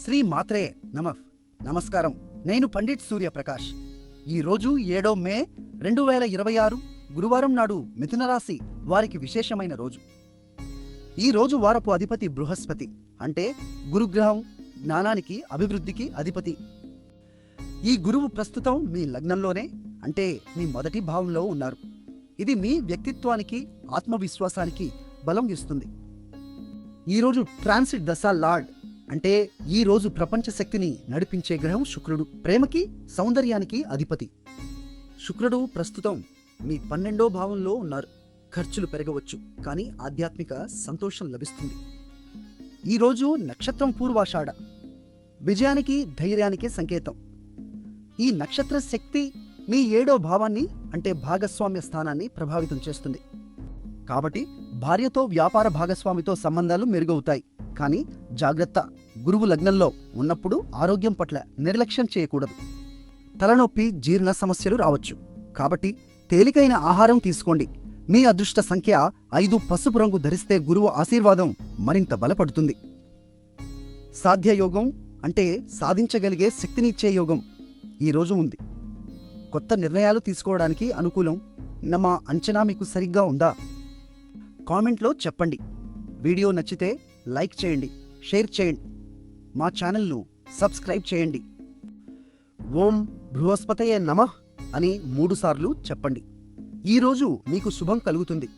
శ్రీ మాత్రే నమః. నమస్కారం. నేను పండిట్ సూర్యప్రకాష్. ఈరోజు 7 మే 2026 గురువారం నాడు మిథున రాశి వారికి విశేషమైన రోజు. ఈ రోజు వారపు అధిపతి బృహస్పతి, అంటే గురుగ్రహం, జ్ఞానానికి, అభివృద్ధికి అధిపతి. ఈ గురువు ప్రస్తుతం మీ లగ్నంలోనే, అంటే మీ మొదటి భావంలో ఉన్నారు. ఇది మీ వ్యక్తిత్వానికి, ఆత్మవిశ్వాసానికి బలం ఇస్తుంది. ఈరోజు ట్రాన్సిట్ దశ లార్డ్, అంటే ఈ రోజు ప్రపంచ శక్తిని నడిపించే గ్రహం శుక్రుడు, ప్రేమకి, సౌందర్యానికి అధిపతి. శుక్రుడు ప్రస్తుతం మీ 12వ భావంలో ఉన్నారు. ఖర్చులు పెరగవచ్చు, కానీ ఆధ్యాత్మిక సంతోషం లభిస్తుంది. ఈరోజు నక్షత్రం పూర్వాషాఢ, విజయానికి, ధైర్యానికి సంకేతం. ఈ నక్షత్ర శక్తి మీ 7వ భావాన్ని, అంటే భాగస్వామ్య స్థానాన్ని ప్రభావితం చేస్తుంది. కాబట్టి భార్యతో, వ్యాపార భాగస్వామితో సంబంధాలు మెరుగవుతాయి. కానీ జాగ్రత్త, గురువు లగ్నంలో ఉన్నప్పుడు ఆరోగ్యం పట్ల నిర్లక్ష్యం చేయకూడదు. తలనొప్పి, జీర్ణ సమస్యలు రావచ్చు. కాబట్టి తేలికైన ఆహారం తీసుకోండి. మీ అదృష్ట సంఖ్య 5. పసుపు రంగు ధరిస్తే గురువు ఆశీర్వాదం మరింత బలపడుతుంది. సాధ్యయోగం, అంటే సాధించగలిగే శక్తినిచ్చే యోగం ఈరోజు ఉంది. కొత్త నిర్ణయాలు తీసుకోవడానికి అనుకూలం. మా అంచనా మీకు సరిగ్గా ఉందా? కామెంట్లో చెప్పండి. వీడియో నచ్చితే లైక్ చేయండి, షేర్ చేయండి, మా ఛానల్ను సబ్స్క్రైబ్ చేయండి. ఓం బృహస్పతయే నమః అని 3 సార్లు చెప్పండి. ఈరోజు మీకు శుభం కలుగుతుంది.